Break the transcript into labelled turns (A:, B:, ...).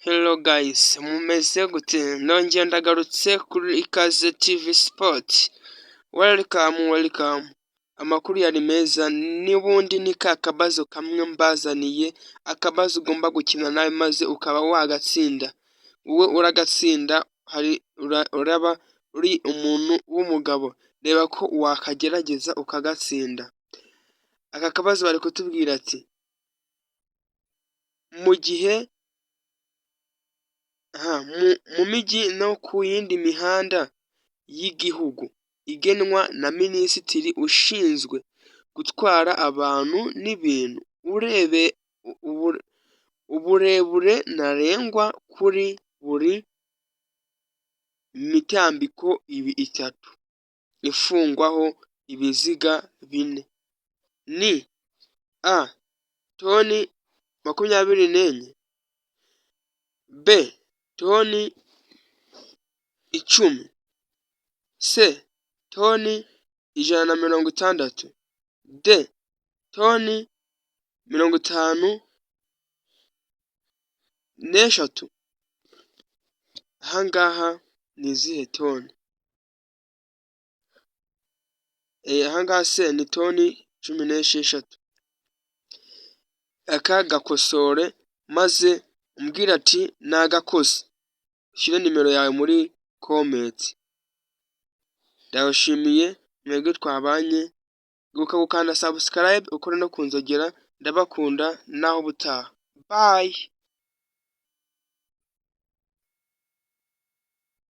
A: Hello guys, mumeze gute? Nongeye ndagarutse kuri Ikaze TV Sport. Welcome. Amakuru yari meza, n'ubundi ni ka kabazo kamwe mbazaniye, akabazo ugomba gukina nawe maze ukaba wagatsinda. Wowe uragatsinda, uraba uri umuntu w'umugabo. Reba ko wakagerageza ukagatsinda. Aka kabazo bari kutubwira ati, mu gihe mu mijyi no ku yindi mihanda y'igihugu igenwa na minisitiri ushinzwe gutwara abantu n'ibintu, uburebure ntarengwa kuri buri mitambiko itatu ifungwaho ibiziga bine ni a. toni 24, b. toni 10, c. toni 160, d. toni 53. Ahangaha ni izihe toni? Ahangaha se ni toni 16. Aka gakosore maze umbwira ati nagakoze. Ushyire nimero yawe muri comment. Ndabashimiye mwebwe twabanye, gukanda subscribe ukore no kunzogera. Ndabakunda naho butaha. Bye.